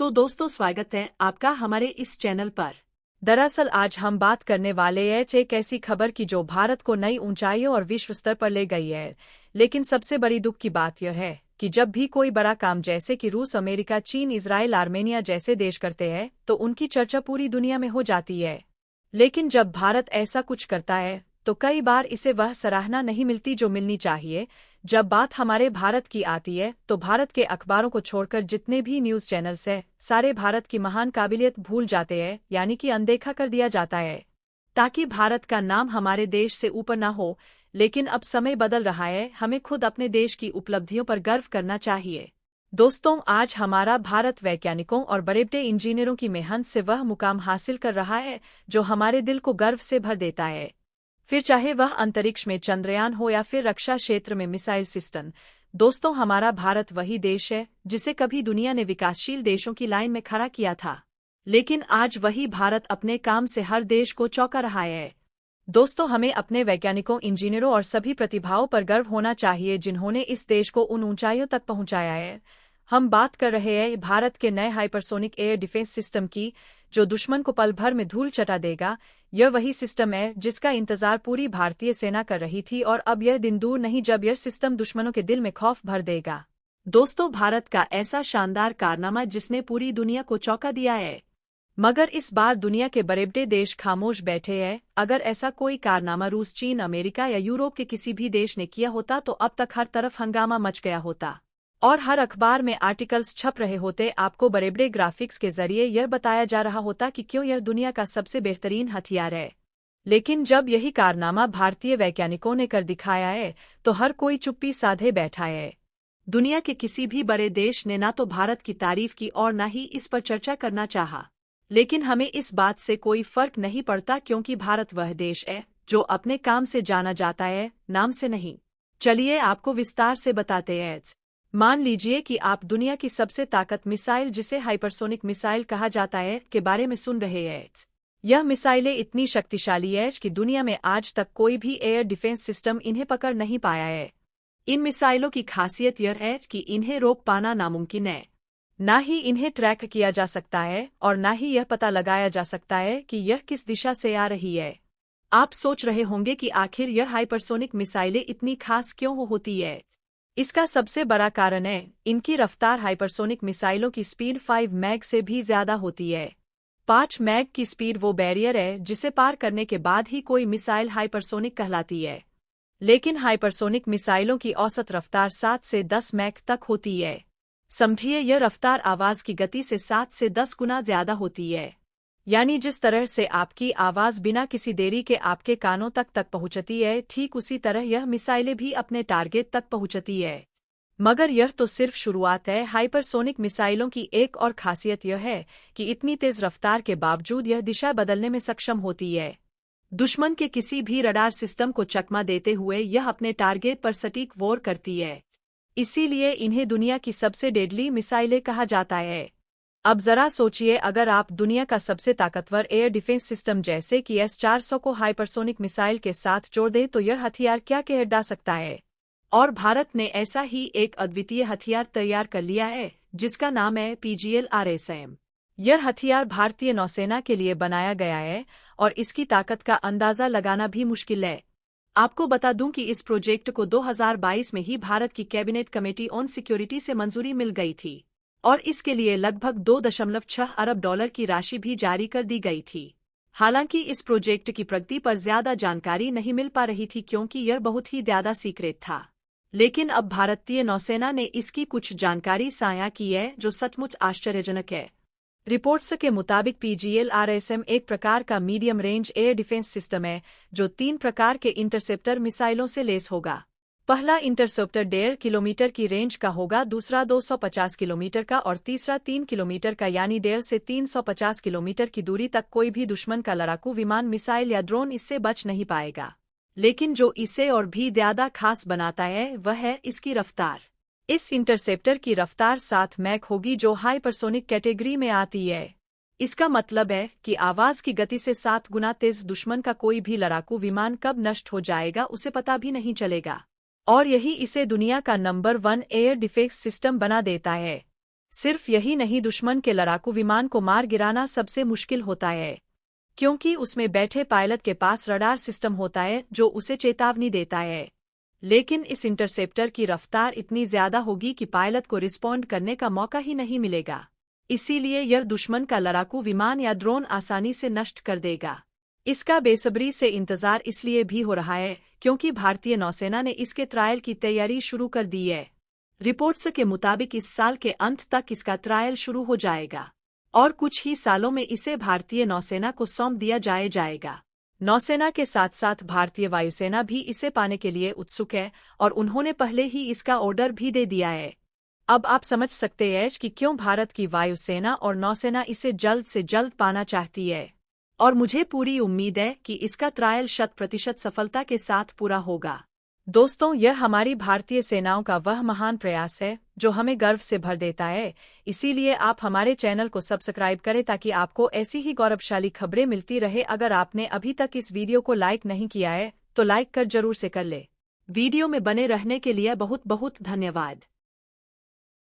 तो दोस्तों स्वागत है आपका हमारे इस चैनल पर। दरअसल आज हम बात करने वाले हैं एक ऐसी खबर की जो भारत को नई ऊंचाइयों और विश्व स्तर पर ले गई है। लेकिन सबसे बड़ी दुख की बात यह है कि जब भी कोई बड़ा काम जैसे कि रूस, अमेरिका, चीन, इजराइल, आर्मेनिया जैसे देश करते हैं तो उनकी चर्चा पूरी दुनिया में हो जाती है। लेकिन जब भारत ऐसा कुछ करता है तो कई बार इसे वह सराहना नहीं मिलती जो मिलनी चाहिए। जब बात हमारे भारत की आती है तो भारत के अखबारों को छोड़कर जितने भी न्यूज़ चैनल्स हैं सारे भारत की महान काबिलियत भूल जाते हैं, यानी कि अनदेखा कर दिया जाता है ताकि भारत का नाम हमारे देश से ऊपर ना हो। लेकिन अब समय बदल रहा है, हमें खुद अपने देश की उपलब्धियों पर गर्व करना चाहिए। दोस्तों, आज हमारा भारत वैज्ञानिकों और बड़े बड़े इंजीनियरों की मेहनत से वह मुकाम हासिल कर रहा है जो हमारे दिल को गर्व से भर देता है। फिर चाहे वह अंतरिक्ष में चंद्रयान हो या फिर रक्षा क्षेत्र में मिसाइल सिस्टम। दोस्तों, हमारा भारत वही देश है जिसे कभी दुनिया ने विकासशील देशों की लाइन में खड़ा किया था, लेकिन आज वही भारत अपने काम से हर देश को चौंका रहा है। दोस्तों, हमें अपने वैज्ञानिकों, इंजीनियरों और सभी प्रतिभाओं पर गर्व होना चाहिए जिन्होंने इस देश को उन ऊंचाइयों तक पहुंचाया है। हम बात कर रहे हैं भारत के नए हाइपरसोनिक एयर डिफेंस सिस्टम की, जो दुश्मन को पल भर में धूल चटा देगा। यह वही सिस्टम है जिसका इंतजार पूरी भारतीय सेना कर रही थी और अब यह दिन दूर नहीं जब यह सिस्टम दुश्मनों के दिल में खौफ भर देगा। दोस्तों, भारत का ऐसा शानदार कारनामा जिसने पूरी दुनिया को चौंका दिया है, मगर इस बार दुनिया के बड़े बड़े देश खामोश बैठे हैं। अगर ऐसा कोई कारनामा रूस, चीन, अमेरिका या यूरोप के किसी भी देश ने किया होता तो अब तक हर तरफ हंगामा मच गया होता और हर अखबार में आर्टिकल्स छप रहे होते। आपको बड़े बड़े ग्राफिक्स के जरिए यह बताया जा रहा होता कि क्यों यह दुनिया का सबसे बेहतरीन हथियार है। लेकिन जब यही कारनामा भारतीय वैज्ञानिकों ने कर दिखाया है तो हर कोई चुप्पी साधे बैठा है। दुनिया के किसी भी बड़े देश ने ना तो भारत की तारीफ की और ना ही इस पर चर्चा करना चाहा। लेकिन हमें इस बात से कोई फर्क नहीं पड़ता क्योंकि भारत वह देश है जो अपने काम से जाना जाता है, नाम से नहीं। चलिए आपको विस्तार से बताते हैं। मान लीजिए कि आप दुनिया की सबसे ताकत मिसाइल, जिसे हाइपरसोनिक मिसाइल कहा जाता है, के बारे में सुन रहे हैं। यह मिसाइलें इतनी शक्तिशाली है कि दुनिया में आज तक कोई भी एयर डिफेंस सिस्टम इन्हें पकड़ नहीं पाया है। इन मिसाइलों की खासियत यह है कि इन्हें रोक पाना नामुमकिन है। ना ही इन्हें ट्रैक किया जा सकता है और ना ही यह पता लगाया जा सकता है कि यह किस दिशा से आ रही है। आप सोच रहे होंगे कि आखिर यह हाइपरसोनिक मिसाइलें इतनी खास क्यों होती है। इसका सबसे बड़ा कारण है इनकी रफ्तार। हाइपरसोनिक मिसाइलों की स्पीड 5 मैग से भी ज्यादा होती है। 5 मैग की स्पीड वो बैरियर है जिसे पार करने के बाद ही कोई मिसाइल हाइपरसोनिक कहलाती है। लेकिन हाइपरसोनिक मिसाइलों की औसत रफ्तार 7 से 10 मैग तक होती है। समझिए, यह रफ्तार आवाज की गति से 7 से 10 गुना ज्यादा होती है। यानी जिस तरह से आपकी आवाज बिना किसी देरी के आपके कानों तक पहुंचती है, ठीक उसी तरह यह मिसाइलें भी अपने टारगेट तक पहुंचती है। मगर यह तो सिर्फ शुरुआत है। हाइपरसोनिक मिसाइलों की एक और खासियत यह है कि इतनी तेज रफ्तार के बावजूद यह दिशा बदलने में सक्षम होती है। दुश्मन के किसी भी रडार सिस्टम को चकमा देते हुए यह अपने टारगेट पर सटीक वार करती है। इसीलिए इन्हें दुनिया की सबसे डेडली मिसाइलें कहा जाता है। अब जरा सोचिए, अगर आप दुनिया का सबसे ताकतवर एयर डिफेंस सिस्टम जैसे कि S-400 को हाइपरसोनिक मिसाइल के साथ जोड़ दे तो यह हथियार क्या कह डा सकता है। और भारत ने ऐसा ही एक अद्वितीय हथियार तैयार कर लिया है जिसका नाम है PGL-RSM। यह हथियार भारतीय नौसेना के लिए बनाया गया है और इसकी ताकत का अंदाजा लगाना भी मुश्किल है। आपको बता दूं कि इस प्रोजेक्ट को 2022 में ही भारत की कैबिनेट कमेटी ऑन सिक्योरिटी से मंजूरी मिल गई थी और इसके लिए लगभग $2.6 अरब की राशि भी जारी कर दी गई थी। हालांकि इस प्रोजेक्ट की प्रगति पर ज्यादा जानकारी नहीं मिल पा रही थी क्योंकि यह बहुत ही ज्यादा सीक्रेट था। लेकिन अब भारतीय नौसेना ने इसकी कुछ जानकारी साझा की है जो सचमुच आश्चर्यजनक है। रिपोर्ट्स के मुताबिक PGL-RSM एक प्रकार का medium range air defence system है जो 3 प्रकार के इंटरसेप्टर मिसाइलों से लेस होगा। पहला इंटरसेप्टर 1.5 किलोमीटर की रेंज का होगा, दूसरा 250 किलोमीटर का और तीसरा 3 किलोमीटर का, यानी 1.5 से 350 किलोमीटर की दूरी तक कोई भी दुश्मन का लड़ाकू विमान, मिसाइल या ड्रोन इससे बच नहीं पाएगा। लेकिन जो इसे और भी ज्यादा खास बनाता है वह है इसकी रफ्तार। इस इंटरसेप्टर की रफ्तार 7 मैक होगी जो हाइपरसोनिक कैटेगरी में आती है। इसका मतलब है कि आवाज की गति से 7 गुना तेज दुश्मन का कोई भी लड़ाकू विमान कब नष्ट हो जाएगा उसे पता भी नहीं चलेगा। और यही इसे दुनिया का नंबर 1 एयर डिफेंस सिस्टम बना देता है। सिर्फ यही नहीं, दुश्मन के लड़ाकू विमान को मार गिराना सबसे मुश्किल होता है, क्योंकि उसमें बैठे पायलट के पास रडार सिस्टम होता है जो उसे चेतावनी देता है। लेकिन इस इंटरसेप्टर की रफ्तार इतनी ज्यादा होगी कि पायलट को रिस्पॉन्ड करने का मौका ही नहीं मिलेगा। इसीलिए यह दुश्मन का लड़ाकू विमान या ड्रोन आसानी से नष्ट कर देगा। इसका बेसब्री से इंतजार इसलिए भी हो रहा है क्योंकि भारतीय नौसेना ने इसके ट्रायल की तैयारी शुरू कर दी है। रिपोर्ट्स के मुताबिक इस साल के अंत तक इसका ट्रायल शुरू हो जाएगा और कुछ ही सालों में इसे भारतीय नौसेना को सौंप दिया जाएगा। नौसेना के साथ साथ भारतीय वायुसेना भी इसे पाने के लिए उत्सुक है और उन्होंने पहले ही इसका ऑर्डर भी दे दिया है। अब आप समझ सकते हैं कि क्यों भारत की वायुसेना और नौसेना इसे जल्द से जल्द पाना चाहती है, और मुझे पूरी उम्मीद है कि इसका ट्रायल 100% सफलता के साथ पूरा होगा। दोस्तों, यह हमारी भारतीय सेनाओं का वह महान प्रयास है जो हमें गर्व से भर देता है। इसीलिए आप हमारे चैनल को सब्सक्राइब करें ताकि आपको ऐसी ही गौरवशाली खबरें मिलती रहे। अगर आपने अभी तक इस वीडियो को लाइक नहीं किया है तो लाइक कर जरूर से कर ले। वीडियो में बने रहने के लिए बहुत बहुत धन्यवाद।